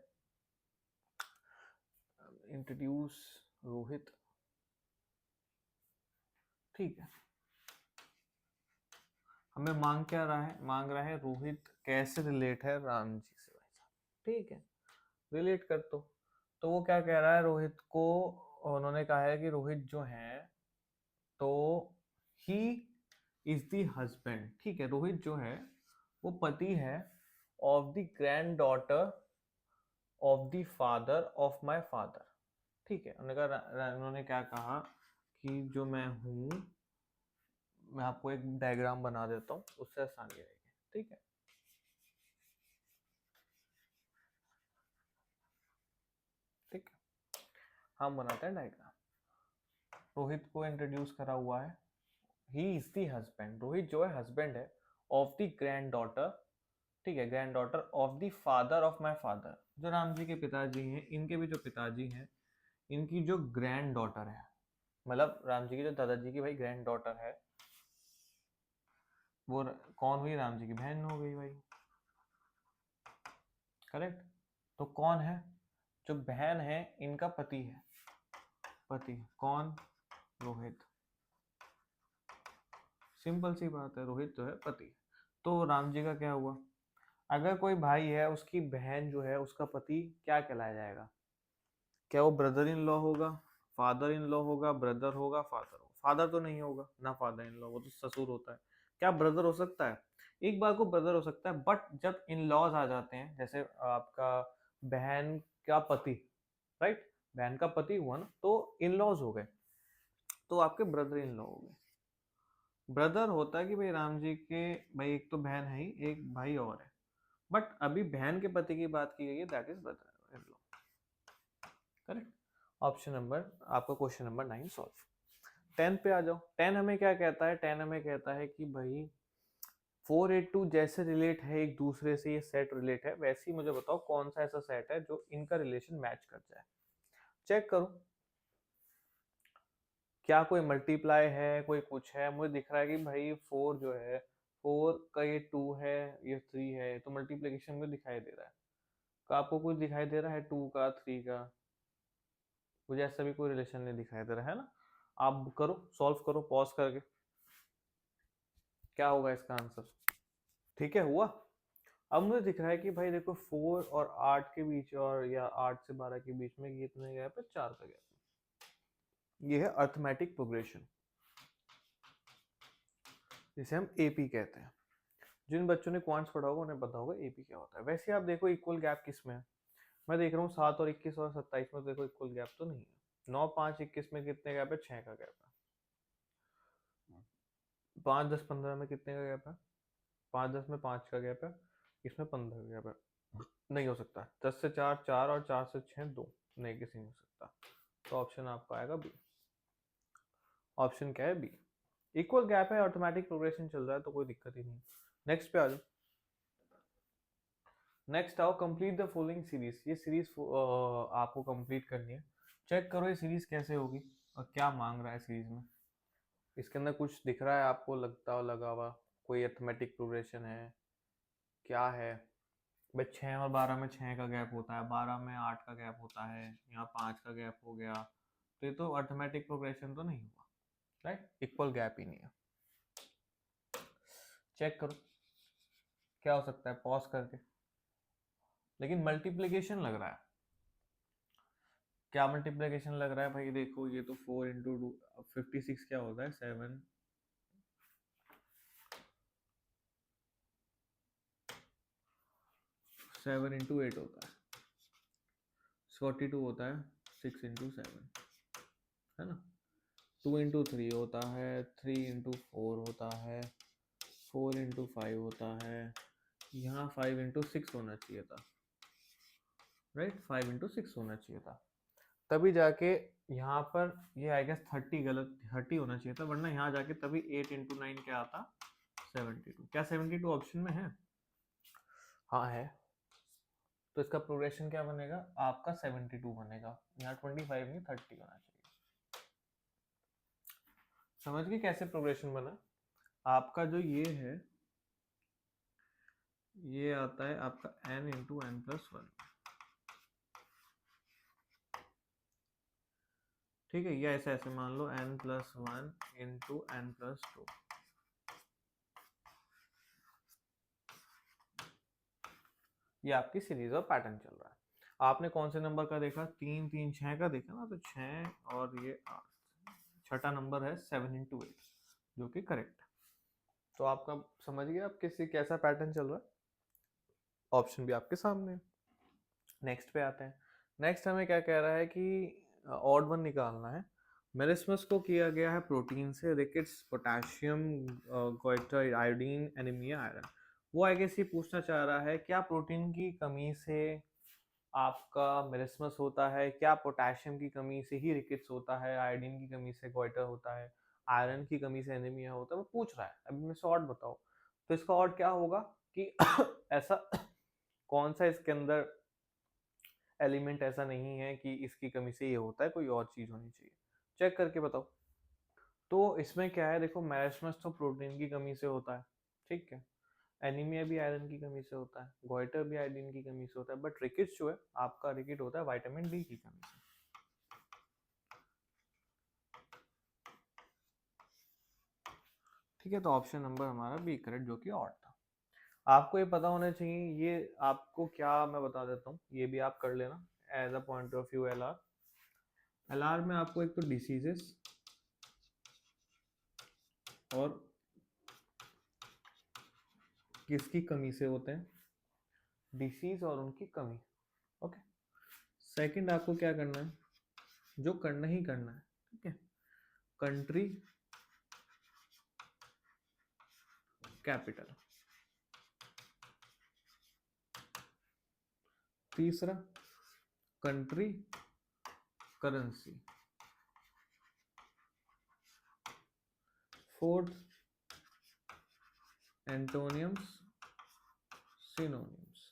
इंट्रोड्यूस रोहित, ठीक है। हमें मांग क्या रहा है? मांग रहा है रोहित कैसे रिलेट है राम जी से, भाई साहब, ठीक है। रिलेट कर तो वो क्या कह रहा है? रोहित को उन्होंने कहा है कि रोहित जो है तो ही इज द हस्बैंड, ठीक है। रोहित जो है वो पति है of the grand daughter of the father of my father, ठीक है। उन्होंने क्या कहा कि जो मैं हूं, मैं आपको एक डायग्राम बना देता हूँ, उससे आसानी रहेगी, ठीक है। ठीक है, हम बनाते हैं डायग्राम। रोहित को इंट्रोड्यूस करा हुआ है, he is the husband, Rohit जो है हस्बैंड है ऑफ द ग्रैंड डॉटर, ठीक है, grand daughter of the father of my father. जो राम जी के पिताजी हैं, इनके भी जो पिताजी हैं, इनकी जो ग्रैंड डॉटर है, मतलब राम जी की जो दादाजी की भाई ग्रैंड डॉटर है, वो कौन हुई? राम जी की बहन हो गई भाई, करेक्ट। तो कौन है? जो बहन है इनका पति है, पति कौन? रोहित। सिंपल सी बात है, रोहित जो है पति। तो राम जी का क्या हुआ? अगर कोई भाई है, उसकी बहन जो है, उसका पति क्या कहलाया जाएगा? क्या वो ब्रदर इन लॉ होगा, फादर इन लॉ होगा, ब्रदर होगा, फादर होगा? फादर तो नहीं होगा ना, फादर इन लॉ, वो तो ससुर होता है। क्या ब्रदर हो सकता है? एक बार को ब्रदर हो सकता है, बट जब इन लॉज आ जाते हैं, जैसे आपका बहन का पति, राइट, बहन का पति हुआ ना, तो इन लॉज हो गए, तो आपके ब्रदर इन लॉ हो गए। ब्रदर होता है कि भाई राम जी के भाई एक तो बहन है ही, एक भाई और है, बट अभी बहन के पति की बात की गई है, that is brother in law, correct. Option number आपका क्वेश्चन नंबर 9 सॉल्व। 10 पे आ जाओ। 10 हमें क्या कहता है? 10 हमें कहता है कि भाई 482 जैसे रिलेट है एक दूसरे से, ये सेट रिलेट है, वैसे ही मुझे बताओ कौन सा ऐसा सेट है जो इनका रिलेशन मैच कर जाए। चेक करो, क्या कोई मल्टीप्लाई है, कोई कुछ है। मुझे दिख रहा है कि भाई 4 जो है, 4 का ये 2 है, ये 3 है, तो मल्टीप्लिकेशन में दिखाई दे रहा है। तो आपको कुछ दिखाई दे रहा है 2 का, 3 का? मुझे ऐसा भी कोई रिलेशन नहीं दिखाई दे रहा है ना। आप करो, सॉल्व करो पॉज करके, क्या होगा इसका आंसर। ठीक है, हुआ। अब मुझे दिख रहा है कि भाई देखो 4 और 8 के बीच, और या 8 से 12 के बीच में कितने गैप है, 4 का गैप है। ये है अर्थमेटिक प्रोग्रेशन, जिसे हम एपी कहते हैं। जिन बच्चों ने क्वांट्स पढ़ा होगा उन्हें पता होगा एपी क्या होता है। वैसे आप देखो इक्वल गैप किस में है, मैं देख रहा हूँ 7 और 21 और 27 में, देखो इक्वल गैप तो नहीं है। 9, 5, 21 में कितने गैप है, 6 का गैप है। 5, 10, 15 में कितने का गैप है, 5, 10 में 5 का गैप है, इसमें 15 का गैप है। नहीं हो सकता। 10 से 4 4, और 4 से 6 2, नहीं किसी नहीं हो सकता। तो ऑप्शन आपका आएगा बी। ऑप्शन क्या है, बी। इक्वल गैप है, ऑटोमेटिक प्रोग्रेशन चल रहा है, तो कोई दिक्कत ही नहीं। नेक्स्ट पे आ जाओ। नेक्स्ट आओ, कंप्लीट द फॉलोइंग सीरीज। ये सीरीज आपको कंप्लीट करनी है। चेक करो ये सीरीज कैसे होगी और क्या मांग रहा है सीरीज में। इसके अंदर कुछ दिख रहा है आपको, लगता हो लगा हुआ कोई अर्थमेटिक प्रोग्रेशन है, क्या है? भाई 6 और 12 में 6 का गैप होता है, 12 में 8 का गैप होता है, यहाँ 5 का गैप हो गया, तो ये तो अर्थमेटिक प्रोग्रेशन तो नहीं हुआ, राइट? इक्वल गैप ही नहीं है। चेक करो क्या हो सकता है पॉज करके, लेकिन मल्टीप्लीकेशन लग रहा है। क्या मल्टीप्लीकेशन लग रहा है भाई? देखो ये तो 4 इंटू 2, 56 क्या होता है, 7, 7 इंटू 8 होता है, 42 होता है, 6 इंटू 7, है ना। 2 इंटू 3 होता है, 3 इंटू 4 होता है, 4 इंटू 5 होता है, यहाँ 5 इंटू 6 होना चाहिए था, राइट? 5 इंटू 6 होना चाहिए था, तभी जाके यहाँ पर ये आई गेस 30 गलत, 30 होना चाहिए था, वरना यहाँ जाके तभी 8 इंटू 9 क्या आता, 72। क्या 72 ऑप्शन में है? हाँ है। तो इसका प्रोग्रेशन क्या बनेगा आपका, 72 बनेगा। यहाँ 25 नहीं 30 होना चाहिए। समझ गए कैसे प्रोग्रेशन बना? आपका जो ये है, ये आता है आपका n इंटू एन प्लस 1। ठीक है, ये ऐसे ऐसे मान लो n plus 1 into N plus 2। ये आपकी सीरीज और पैटर्न चल रहा है। आपने कौन से नंबर का देखा, 3 3 6 का देखा ना, तो 6 और ये 8, छठा नंबर है 7 इंटू 8, जो कि करेक्ट है। तो आपका समझ गया आप किसी कैसा पैटर्न चल रहा है, ऑप्शन भी आपके सामने है। नेक्स्ट पे आते हैं। नेक्स्ट हमें क्या कह रहा है कि ऑड वन निकालना है। मेरिस्मस को किया गया है प्रोटीन से, rickets potassium, goitre iodine, anaemia iron. वो आई गेस ये पूछना चाह रहा है क्या प्रोटीन की कमी से आपका मेरिस्मस होता है, क्या पोटेशियम की कमी से ही रिकेट्स होता है, आयोडीन की कमी से गोइटर होता है, आयरन की कमी से एनीमिया होता है, वो पूछ रहा है। अभी मैं ऑड बताओ, तो इसका ऑड क्या होगा कि ऐसा कौन सा इसके अंदर एलिमेंट ऐसा नहीं है कि इसकी कमी से ये होता है, कोई और चीज होनी चाहिए। चेक करके बताओ। तो इसमें क्या है, देखो मैरिस्मस तो प्रोटीन की कमी से होता है, ठीक है। एनीमिया भी आयरन की कमी से होता है, गोइटर भी आयोडीन की कमी से होता है, बट रिकेट्स जो है आपका, रिकेट होता है विटामिन डी की कमी से। ठीक है, तो ऑप्शन नंबर हमारा बी करेक्ट, जो कि ऑड था। आपको ये पता होना चाहिए, ये आपको क्या मैं बता देता हूँ, ये भी आप कर लेना as a point of view. L R, L R में आपको एक तो डिसीजेस और किसकी कमी से होते हैं, डिसीज और उनकी कमी। ओके, सेकंड आपको क्या करना है, जो करना ही करना है, ठीक है, कंट्री कैपिटल। तीसरा कंट्री करेंसी। Fourth एंटोनियम्स synonyms.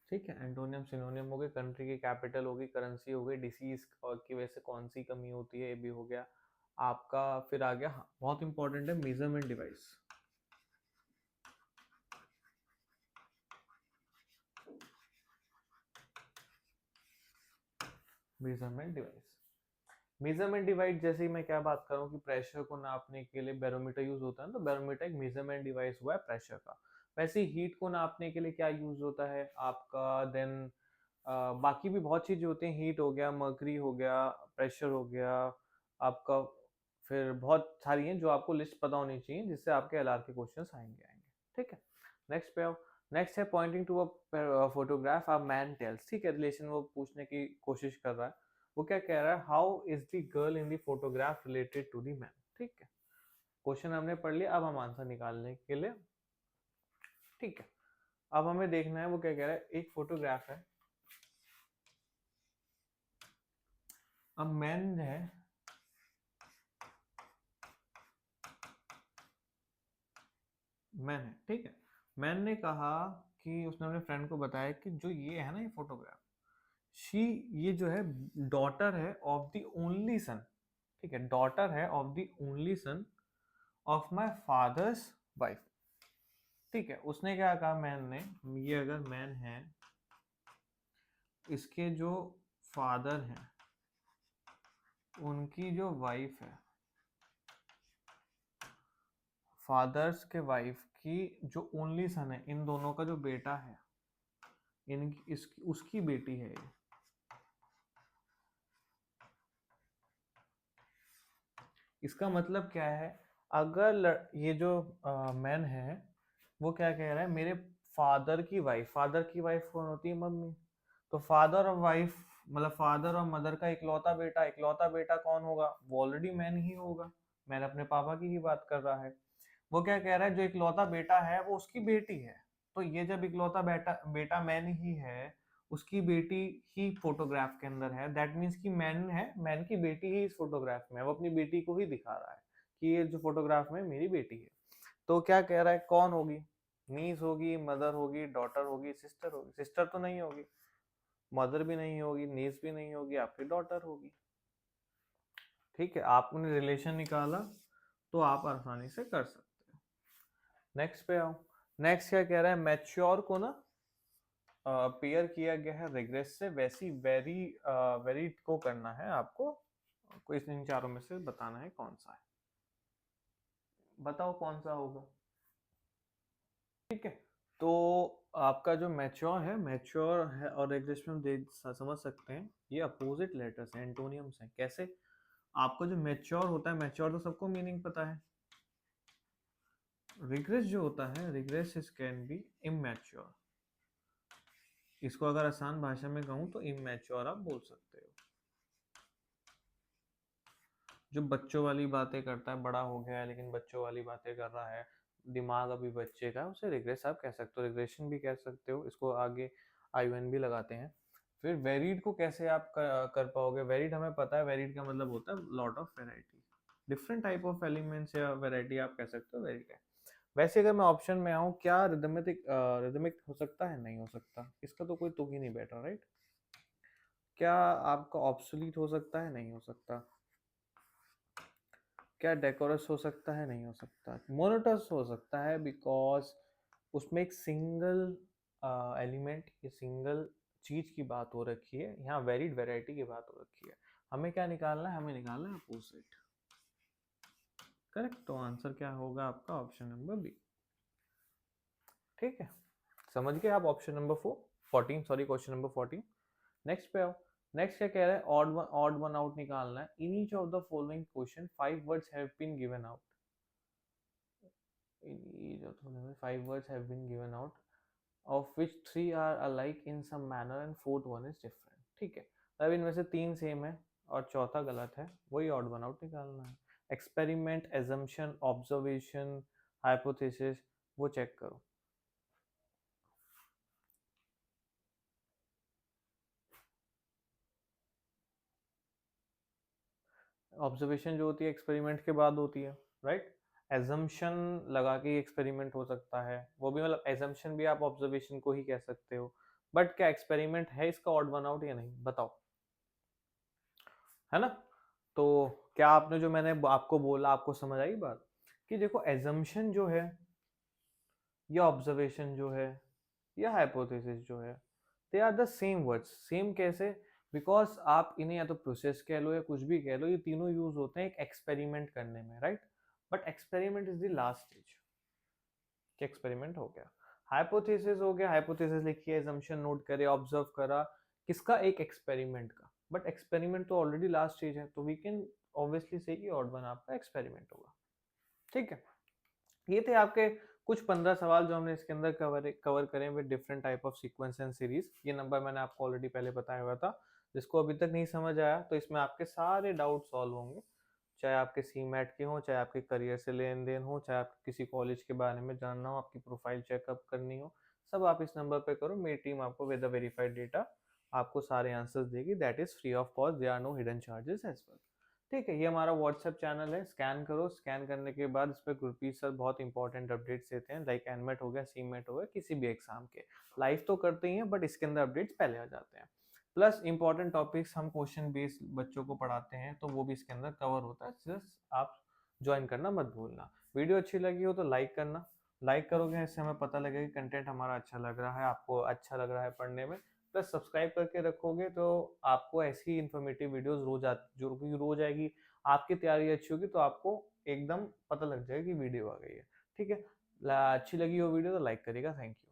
ठीक है, एंटोनियम सिनोनियम हो गए, कंट्री की कैपिटल हो गई, करेंसी हो गई, डिसीज की वजह से कौन सी कमी होती है ये भी हो गया आपका। फिर आ गया, बहुत इंपॉर्टेंट है, measurement device. Measurement device, measurement device जैसे ही मैं क्या बात कर रहा हूँ कि प्रेशर को नापने के लिए बैरोमीटर यूज होता है, तो बैरोमीटर एक मेजरमेंट डिवाइस हुआ है प्रेशर का। वैसे हीट को नापने के लिए क्या यूज होता है आपका, देन बाकी भी बहुत चीजें होती हैं, हीट हो गया, मर्करी हो गया, प्रेशर हो गया आपका, फिर बहुत सारी हैं जो आपको लिस्ट पता होनी चाहिए, जिससे आपके एलआर के क्वेश्चंस आएंगे। ठीक है, नेक्स्ट पे आओ। नेक्स्ट है pointing to a photograph a man tells. ठीक है, रिलेशन वो पूछने की कोशिश कर रहा है। वो क्या कह रहा है, how is the girl in the photograph related to the man. ठीक है, क्वेश्चन हमने पढ़ लिया, अब हम आंसर निकालने के लिए, ठीक है, अब हमें देखना है वो क्या कह रहा है। एक फोटोग्राफ है, अब मैन है, मैन है, ठीक है, मैन ने कहा कि उसने अपने फ्रेंड को बताया कि जो ये है ना, ये फोटोग्राफ, शी, ये जो है डॉटर है ऑफ द ओनली सन। ठीक है, डॉटर है of the only son of my father's wife. ठीक है, उसने क्या कहा मैन ने, ये अगर मैन है, इसके जो फादर हैं, उनकी जो वाइफ है, फादर्स के वाइफ की जो ओनली सन है, इन दोनों का जो बेटा है, इनकी इसकी उसकी बेटी है ये। इसका मतलब क्या है, अगर ये जो मैन है, वो क्या कह रहा है, मेरे फादर की वाइफ, फादर की वाइफ कौन होती है, मम्मी, तो फादर और वाइफ मतलब फादर और मदर का इकलौता बेटा, इकलौता बेटा कौन होगा, वो ऑलरेडी मैन ही होगा। मैन अपने पापा की ही बात कर रहा है। वो क्या कह रहा है, जो इकलौता बेटा है वो उसकी बेटी है, तो ये जब इकलौता बेटा बेटा मैन ही है, उसकी बेटी ही फोटोग्राफ के अंदर है, दैट मीन्स कि मैन है, मैन की बेटी ही इस फोटोग्राफ में है, वो अपनी बेटी को ही दिखा रहा है कि ये जो फोटोग्राफ में मेरी बेटी है। तो क्या कह रहा है, कौन होगी, नीस होगी, मदर होगी, डॉटर होगी, सिस्टर होगी, सिस्टर तो नहीं होगी, मदर भी नहीं होगी, नीस भी नहीं होगी, आपकी डॉटर होगी। ठीक है, आपने रिलेशन निकाला तो आप आसानी से कर सकते हो। नेक्स्ट पे आओ। नेक्स्ट क्या कह रहा है, मैच्योर को ना पेयर किया गया है रिग्रेस से, वैसी वेरी वेरी को करना है आपको, कोई इन चारों में से बताना है कौन सा है, बताओ कौन सा होगा। ठीक है, तो आपका जो मैच्योर है, मैच्योर है और रिग्रेस में हम समझ सकते हैं ये अपोजिट लेटर्स हैं, एंटोनियम्स हैं। कैसे, आपका जो मैच्योर होता है, मैच्योर तो सबको मीनिंग पता है, रिग्रेस जो होता है, regress is can be immature. इसको अगर आसान भाषा में कहूँ तो इमैच्योर आप बोल सकते हो। जो बच्चों वाली बातें करता है, बड़ा हो गया है लेकिन बच्चों वाली बातें कर रहा है, दिमाग अभी बच्चे का है, उसे रिग्रेस आप कह सकते हो, रिग्रेशन भी कह सकते हो, इसको आगे आईवन भी लगाते हैं। फिर वेरिड को कैसे आप कर पाओगे, वेरिड हमें पता है, वेरिड का मतलब होता है lot of variety, different type of elements या वेराइटी आप कह सकते हो वेरिड है। वैसे अगर मैं ऑप्शन में आऊँ, क्या रिदमिक रिदमिक हो सकता है, नहीं हो सकता, इसका तो कोई तुक ही नहीं बैठा, राइट। क्या आपका ऑब्सोलीट हो सकता है, नहीं हो सकता। क्या डेकोरस हो सकता है, नहीं हो सकता। मोनोटस हो सकता है, बिकॉज उसमें एक सिंगल एलिमेंट या सिंगल चीज की बात हो रखी है, यहाँ वेरिड वेराइटी की बात हो रखी है। हमें क्या निकालना है, हमें निकालना है अपोजिट। करेक्ट, तो आंसर क्या होगा आपका, ऑप्शन नंबर बी। ठीक है, समझ गए आप option number 14, sorry question number 14। Next पे आओ। नेक्स्ट क्या कह रहा है, ऑड वन आउट निकालना है। In each of the following question 5 words have been given out. In each of the 5 words have been given out, of which 3 are alike in some manner and fourth one is different। ठीक है, अब इनमें से 3 same है और चौथा गलत है, वही ऑड वन आउट निकालना है। एक्सपेरिमेंट, एजम्पशन, ऑब्जर्वेशन, हाइपोथेसिस, वो चेक करो। ऑब्जर्वेशन जो होती है एक्सपेरिमेंट के बाद होती है, राइट? एजम्पशन लगा के एक्सपेरिमेंट हो सकता है, वो भी मतलब एजम्पशन भी आप ऑब्जर्वेशन को ही कह सकते हो, बट क्या एक्सपेरिमेंट है इसका ऑड वन आउट या नहीं, बताओ, है ना? तो क्या आपने जो मैंने आपको बोला आपको समझ आई बात, कि देखो एजम्पशन जो है या ऑब्जर्वेशन जो है या हाइपोथेसिस जो है, they are the same words. Same कैसे? बिकॉज आप इन्हें या तो प्रोसेस कह लो या कुछ भी कह लो, ये तीनों यूज होते हैं एक एक्सपेरिमेंट करने में, right? But experiment is the last stage कि एक्सपेरिमेंट हो गया, हाइपोथेसिस हो गया, हाइपोथेसिस लिखिए, assumption नोट करे, ऑब्जर्व करा, किसका? एक एक्सपेरिमेंट का। बट एक्सपेरिमेंट तो ऑलरेडी लास्ट स्टेज है, तो वी कैन ऑब्वियसली से कि ऑड वन आपका एक्सपेरिमेंट होगा। ठीक है, ये थे आपके कुछ 15 सवाल जो हमने इसके अंदर कवर करें with different type of sequence and series. ये नंबर मैंने आपको ऑलरेडी पहले बताया हुआ था। जिसको अभी तक नहीं समझ आया तो इसमें आपके सारे डाउट सॉल्व होंगे, चाहे आपके सी मैट के हों, चाहे आपके करियर से लेन देन हो, चाहे आपके किसी कॉलेज के बारे में जानना हो, आपकी प्रोफाइल चेकअप करनी हो, सब आप इस नंबर पे करो। मेरी टीम आपको विद द वेरीफाइड डेटा आपको सारे आंसर्स देगी। That is free of cost, there are no hidden charges as well. ठीक है, ये हमारा व्हाट्सएप चैनल है, स्कैन करो। स्कैन करने के बाद इस पर गुरप्रीत सर बहुत इंपॉर्टेंट अपडेट्स देते हैं, लाइक एनमेट हो गया, सीमेट हो गया, किसी भी एग्जाम के लाइव तो करते ही हैं, बट इसके अंदर अपडेट्स पहले आ जाते हैं। प्लस इंपॉर्टेंट टॉपिक्स हम क्वेश्चन बेस्ड बच्चों को पढ़ाते हैं, तो वो भी इसके अंदर कवर होता है। जस्ट आप ज्वाइन करना मत भूलना। वीडियो अच्छी लगी हो तो लाइक करना, लाइक करोगे इससे हमें पता लगेगा कि कंटेंट हमारा अच्छा लग रहा है, आपको अच्छा लग रहा है पढ़ने में। प्लस सब्सक्राइब करके रखोगे तो आपको ऐसी इन्फॉर्मेटिव वीडियोस जो रोज आएगी। आपकी तैयारी अच्छी होगी तो आपको एकदम पता लग जाएगा कि वीडियो आ गई है। ठीक है, अच्छी लगी हो वीडियो तो लाइक करिएगा। Thank you.